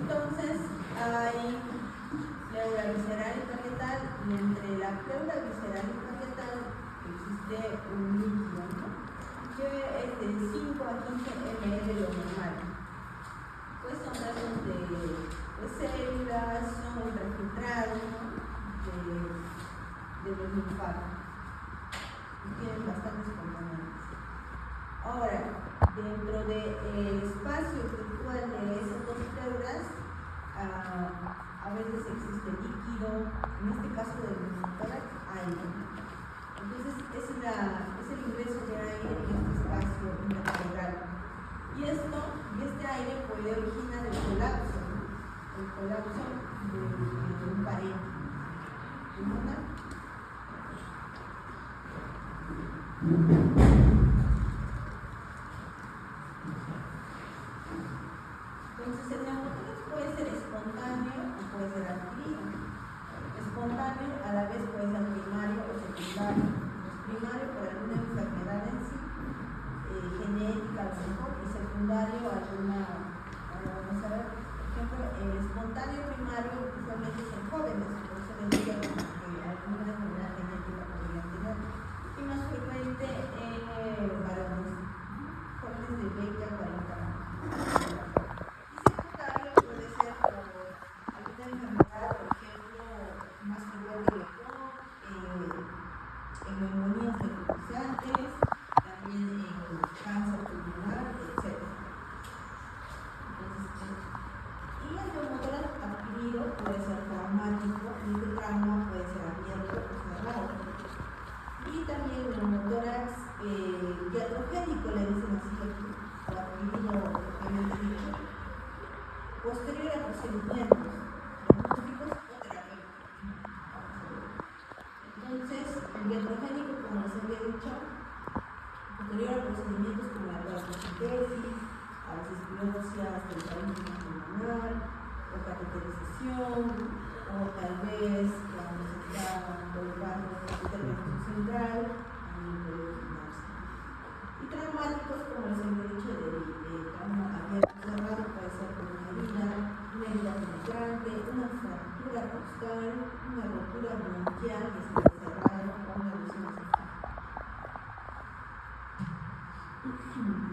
Entonces, hay pleura visceral y parietal, y entre la pleura visceral y parietal existe un líquido, ¿no? Que es de 5 a 15 ml de lo normal. Pues son datos de células, son ultrafiltrados, ¿no? de los linfáticos. Y tienen bastantes componentes. Ahora, dentro del espacio virtual de esas dos pleuras, a veces existe líquido, en este caso del pneumotórax, aire. Entonces, es el ingreso de aire en este espacio interpleural. Y este aire puede originar el colapso de un parénquima. Entonces, el neumotórax puede ser espontáneo o puede ser adquirido. Espontáneo a la vez puede ser primario o secundario. Primario por alguna enfermedad en sí, genética a lo mejor, y secundario alguna, vamos a ver, por ejemplo, el espontáneo primario usualmente son jóvenes, por eso les digo que alguna enfermedad genética podría tener, y más frecuente en varones, jóvenes de 20 a 40 años. Puede ser por alguna enfermedad, por ejemplo, más frecuente en neumonías necrotizantes, también en cáncer pulmonar, etc. Entonces, y el neumotórax adquirido puede ser traumático, y este trauma puede ser abierto o cerrado. Y también el neumotórax iatrogénico, le dicen así aquí, o adquirido propiamente dicho, posterior a procedimientos diagnósticos o terapéuticos. Entonces, el iatrogénico, como les había dicho, posterior a procedimientos como la plasmacentesis, a las espiroxias del parénquima pulmonar, o cateterización, o tal vez cuando se está colocando el intervención central, también puede originarse. Y traumáticos, como les había dicho, de trauma abierto cerrado, puede ser por una herida penetrante, una fractura costal, una rotura bronquial que está cerrada, o una lesión esofágica.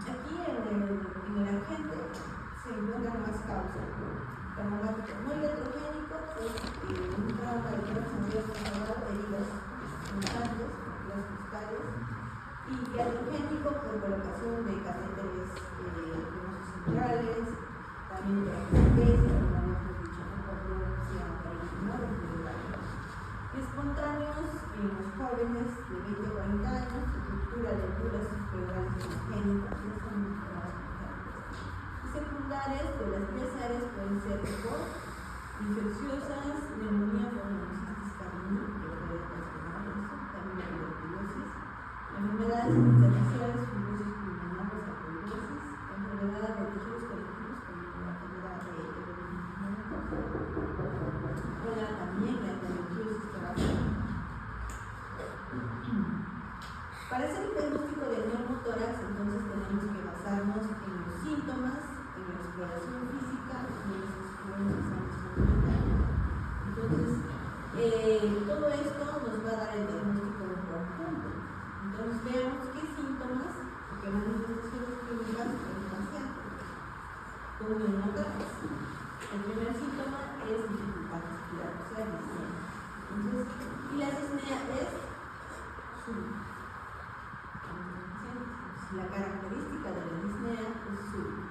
Aquí en el agente se encuentran más causas. Traumático no iatrogénico, pues un trauma de tórax abierto cerrado, heridas punzantes, heridas costales, y iatrogénico por colocación de catéteres venosos centrales, también de anestesia, como habíamos dicho, por biopsia tradicional o general. Espontáneos en los jóvenes de 20 a 40 años, estructura de duras pleurales congénitas, ya son más importantes. Y secundarias de las vías aéreas pueden ser por infecciosas, neumonía por monocitis carina, que puede ocasionar eso, también la tuberculosis, enfermedades intersticiales, fibrosis pulmonar, sarcoidosis, enfermedades de tejidos conectivos como la enfermedad de también la endometriosis torácica. Para hacer el diagnóstico del neumotórax, entonces tenemos que basarnos en los síntomas, en la exploración física y en los exámenes fundamentales. Entonces, todo esto nos va a dar el diagnóstico en conjunto. Entonces, veamos qué síntomas o qué manifestaciones clínicas en el paciente con neumotórax. El primer síntoma es dificultad respirar, o sea, disnea. Entonces, y la disnea es súbita. La característica de la disnea es súbita.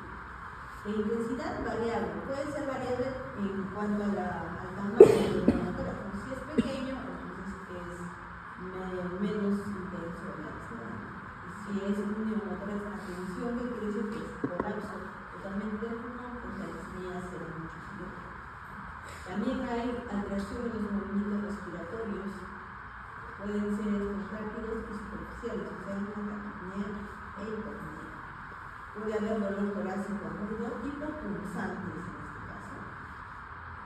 De intensidad variable, puede ser variable en cuanto al tamaño del neumotórax. Si es pequeño, entonces es menos intenso la disnea. Si es un neumotórax a tensión, que quiere decir que es colapso totalmente del pulmón, pues la disnea será mucho mayor. También hay alteración en los movimientos respiratorios. Pueden ser rápidos y superficiales, o sea, una apnea e hipopnea. Puede haber dolor torácico agudo, hipopunzantes en este caso,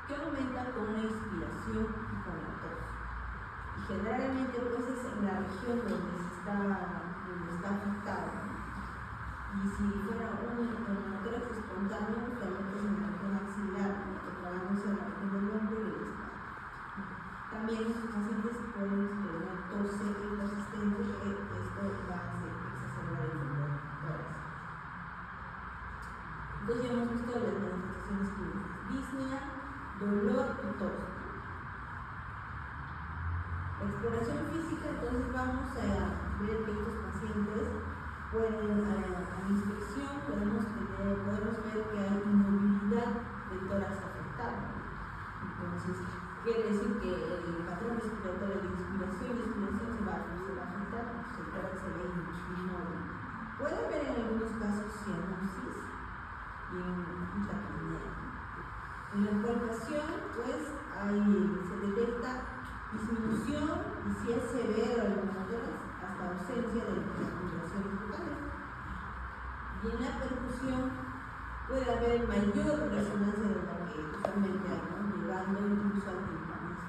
que aumenta con una inspiración y con la tos. Y generalmente pues es en la región donde está afectado. Y si fuera un neumotórax espontáneo, usualmente es en la región axilar, no Entonces, quiere decir que el patrón respiratorio de inspiración y expiración se va a afectar, pues el tórax se ve inmóvil. Puede haber en algunos casos cianosis y un taquipnea. En la palpación, pues, se detecta disminución y si es severo el neumotórax, hasta ausencia de vibraciones vocales. Y en la percusión puede haber mayor resonancia de la que usualmente hay, ¿no? Llegando incluso al timpanismo,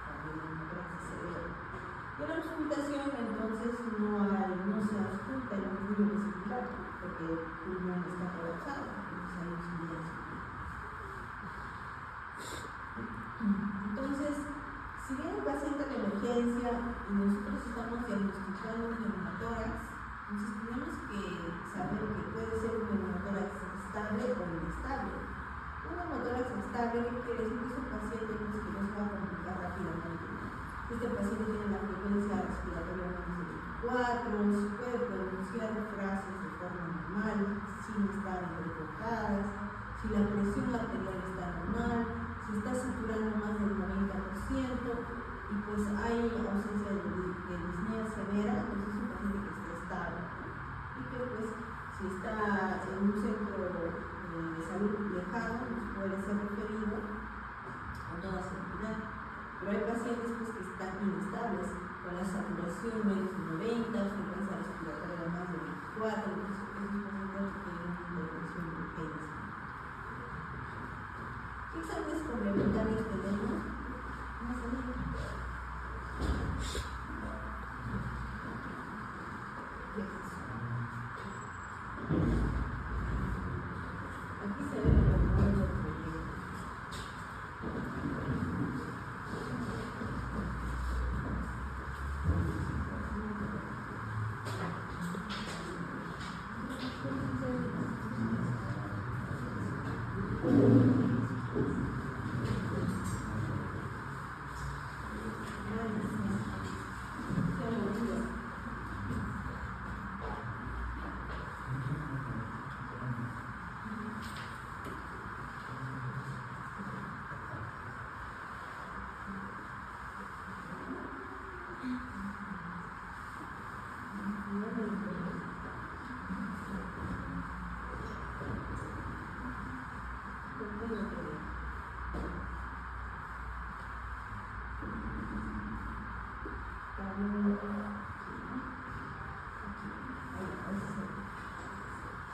también el neumotórax es severo. Y en la auscultación, entonces, no se ausculta el orgullo vesicular, porque el pulmón está colapsado, entonces hay un silencio. Entonces, si viene el paciente de emergencia y nosotros estamos diagnosticando un neumotórax, entonces tenemos que saber que puede ser un neumotórax estable o inestable. Un neumotórax estable quiere decir que es un paciente que no se va a complicar rápidamente. Este paciente tiene la frecuencia respiratoria menos de 24, se puede pronunciar frases de forma normal, sin estar entrecortadas, si la presión arterial está normal, se está saturando más del 90% y pues hay ausencia de disnea severa, entonces es un paciente que está estable, ¿no? Y que pues si está en un centro de salud lejano, pues puede ser referido con toda seguridad. Pero hay pacientes pues, que están inestables, con la saturación menos de 90, frecuencia respiratoria de más de 24, entonces esos pacientes requieren una intervención de urgencia. ¿Qué exámenes complementarios tenemos? Más o menos. Aquí se ve el control del proyecto.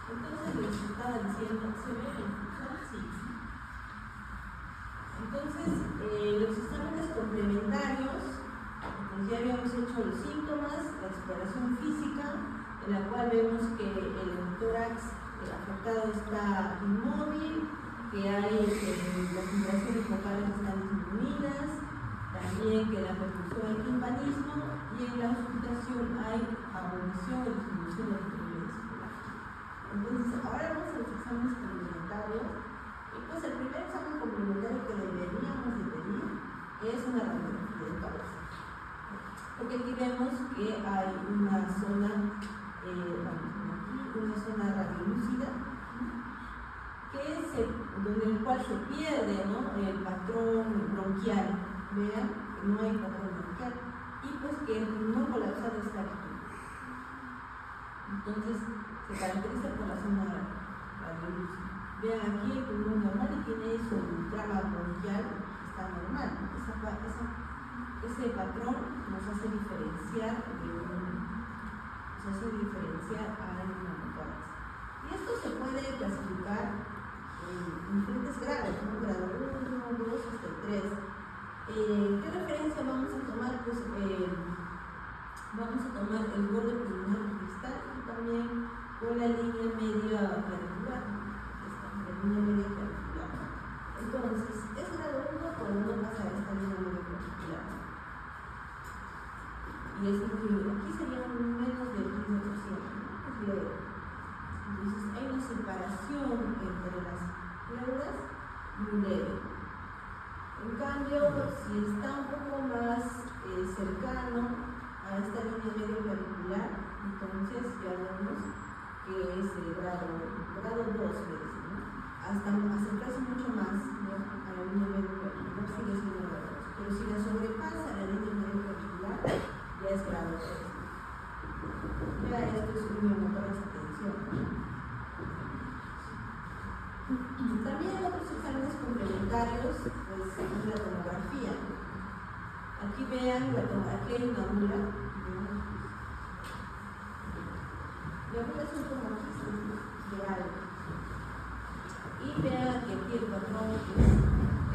Entonces les estaba diciendo, ¿se ve el pulsar? Sí. Entonces, los exámenes complementarios, pues ya habíamos hecho los síntomas, la exploración física, en la cual vemos que el tórax afectado está inmóvil, que hay las vibraciones vocales están disminuidas, también que la percusión del timpanismo y en la auscultación hay abolición o disminución del ritmo vesicular. Entonces, ahora vamos a los exámenes complementarios. Y pues el primer examen complementario que deberíamos de pedir es una radiografía de cabeza. Porque aquí vemos que hay una zona, una zona radiolúcida, donde el cual se pierde, ¿no?, el patrón bronquial. Vean que no hay patrón bronquial. Y pues que el pulmón colapsado está aquí. Entonces, se caracteriza por la zona radiolúcida. Vean aquí el pulmón normal y tiene su trama bronquial, está normal. Ese patrón nos hace diferenciar a un neumotórax. Y esto se puede clasificar en diferentes grados, ¿no? Grado 1, 2, hasta 3. ¿Qué referencia vamos a tomar? Pues vamos a tomar el borde pulmonar cristal y también con la línea media clavicular. La línea media clavicular. Entonces, es grado 1 cuando no pasa esta línea media clavicular. Y es increíble. Aquí sería menos del 15%, ¿no? Es leve. Entonces, hay una separación entre las pleuras muy leve. En cambio, si está un poco más cercano a esta línea media clavicular, entonces ya vemos que es el grado 2, ¿no? Hasta acercarse mucho más, ¿no?, a la línea media clavicular. pero si la sobrepasa la línea media ventricular, ya es grado 3. Ya esto es un neumotórax a tensión. También otros exámenes complementarios, pues según la tomografía. Aquí vean, aquí hay una bula. La bula es un tomografía de algo. Y vean que aquí el patrón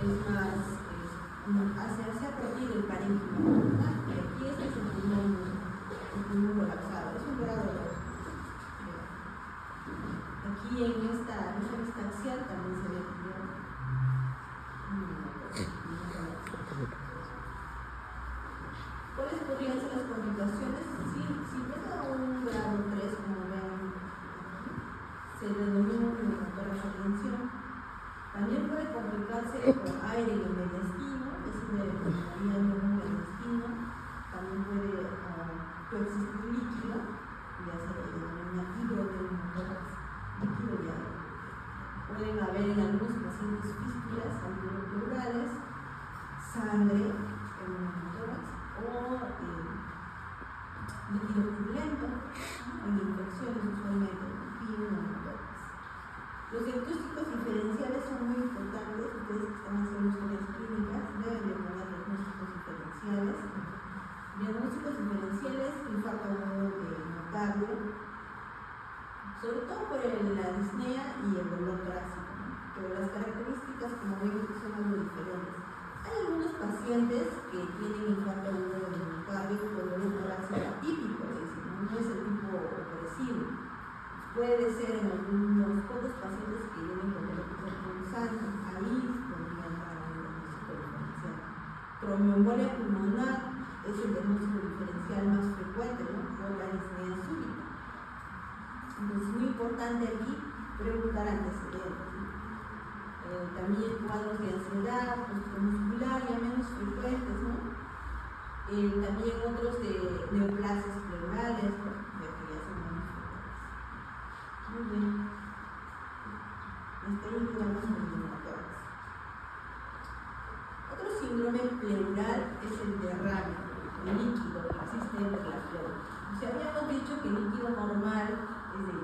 es más, se ha perdido el parénquima. Y aquí este es el pulmón colapsado. Es un grado 2. Aquí en esta vista axial también se ve ¿cuáles podrían ser las complicaciones? Si llega a un grado 3, como ven, se denomina un neumotórax a tensión. También puede complicarse con aire en el intestino, es una neumonía en el intestino. También puede coexistir líquido, ya se denomina hidroneumotórax. Pueden haber en algunos pacientes fístulas alveolo-pleurales, sangre en un neumotórax o líquido purulento en infecciones usualmente y un neumotórax. Los diagnósticos diferenciales son muy importantes. Ustedes que están haciendo historias clínicas deben de poner diagnósticos diferenciales. Diagnósticos diferenciales, infarto agudo de miocardio, sobre todo por la disnea y el dolor torácico, ¿no? Pero las características, como ven, son algo diferentes. Hay algunos pacientes que tienen infarto agudo de miocardio con dolor torácico atípico, es decir, no es el tipo opresivo. Puede ser en algunos pocos pacientes que vienen con dolor punzante, ahí podría entrar en el diagnóstico diferencial. Tromboembolia pulmonar es el diagnóstico diferencial más frecuente, ¿no? Por la disnea súbita. Entonces es muy importante aquí preguntar antecedentes. También cuadros de ansiedad, muscular ya menos frecuentes, ¿no? También otros de neoplasias pleurales, ¿no? De que ya son menos frecuentes. Muy bien. Vamos con neumotórax. Otro síndrome pleural es el derrame, el líquido que existe entre la pleura. O sea, habíamos dicho que el líquido normal es de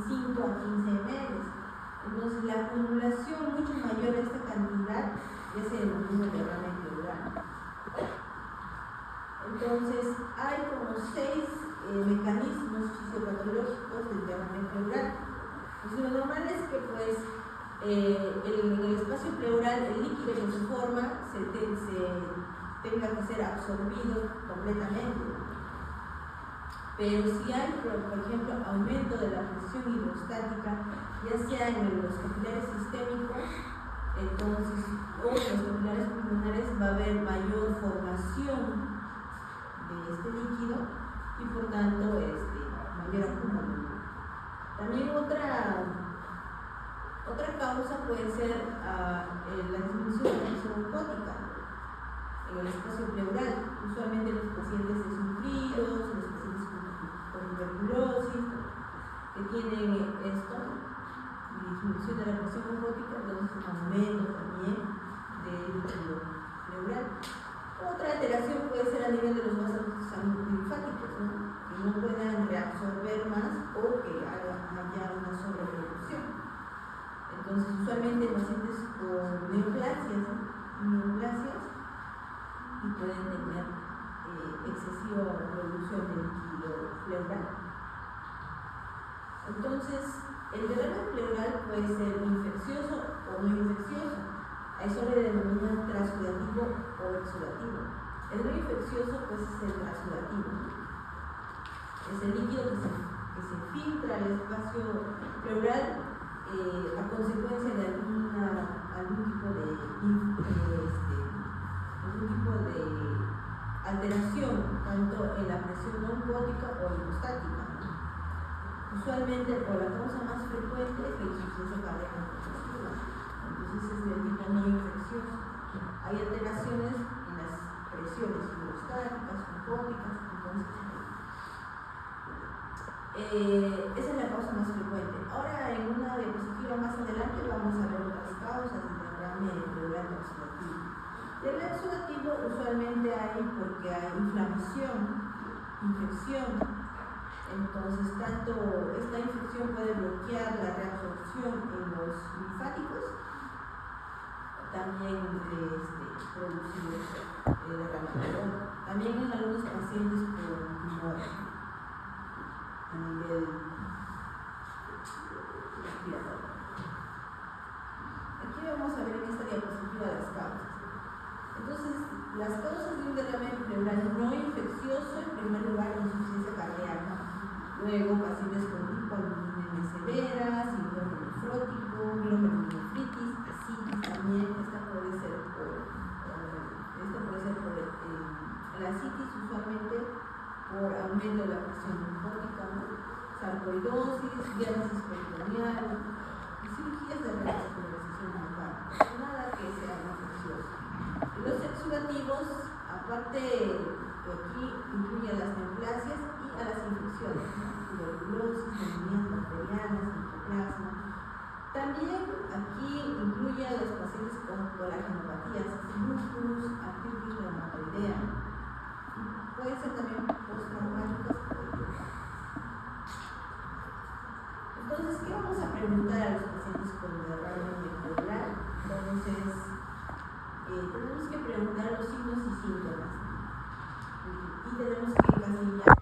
5 a 15 ml. Entonces, la acumulación mucho mayor de esta cantidad ya se denomina derrame pleural. Entonces, hay como 6 mecanismos fisiopatológicos del derrame pleural. Pues lo normal es que pues, en el espacio pleural el líquido que se forma tenga que ser absorbido completamente. Pero si hay, por ejemplo, aumento de la presión hidrostática, ya sea en los capilares sistémicos, entonces, o en los capilares pulmonares, va a haber mayor formación de este líquido y por tanto mayor acúmulo. También otra causa puede ser la disminución de la presión oncótica en el espacio pleural. Usualmente los pacientes desnutridos, los pacientes con tuberculosis, que tienen esto, disminución de la presión oncótica, entonces aumento también del líquido pleural. Otra alteración puede ser a nivel de los vasos linfáticos, ¿no? Que no puedan reabsorber más o que haya una sobreproducción. Entonces, usualmente pacientes con neoplasias, y pueden tener excesiva producción de líquido pleural. Entonces, el derrame pleural puede ser infeccioso o no infeccioso. A eso le denominan transudativo o exudativo. El no infeccioso pues es el transudativo. Es el líquido que se filtra al espacio pleural a consecuencia de algún tipo de alteración, tanto en la presión oncótica o hidrostática. Usualmente, por la causa más frecuente es la insuficiencia cardíaca congestiva. Entonces es del tipo no infeccioso. Hay alteraciones en las presiones hidrostáticas, oncóticas, entonces esa es la causa más frecuente. Ahora, en una diapositiva más adelante, vamos a ver otras causas del derrame pleural oxidativo. El exudativo exudativo usualmente hay porque hay inflamación, infección. Entonces, tanto esta infección puede bloquear la reabsorción en los linfáticos, también producir derramamiento. También en algunos pacientes con tumor a nivel respiratorio. Aquí vamos a ver en esta diapositiva las causas. Entonces, las causas de un derrame pleural no infeccioso, en primer lugar, insuficiencia cardíaca. Luego, pacientes con hipoalbuminemia severa, síndrome nefrótico, glomerulonefritis, ascitis también. Esta puede ser por la ascitis, usualmente por aumento de la presión linfática, ¿no? Sarcoidosis, diálisis peritoneal y cirugías de revascularización local. Nada que sea infeccioso. Los exudativos, aparte que aquí incluye a las neoplasias y a las infecciones, ¿no? Tuberculosis, neumonías bacterianas, micoplasma. También aquí incluye a los pacientes con colágenopatías, lupus, artritis reumatoidea. Pueden ser también postraumáticas. Entonces, ¿qué vamos a preguntar a los pacientes con derrame pleural? Entonces, tenemos que preguntar los signos y síntomas. Y tenemos que encasillar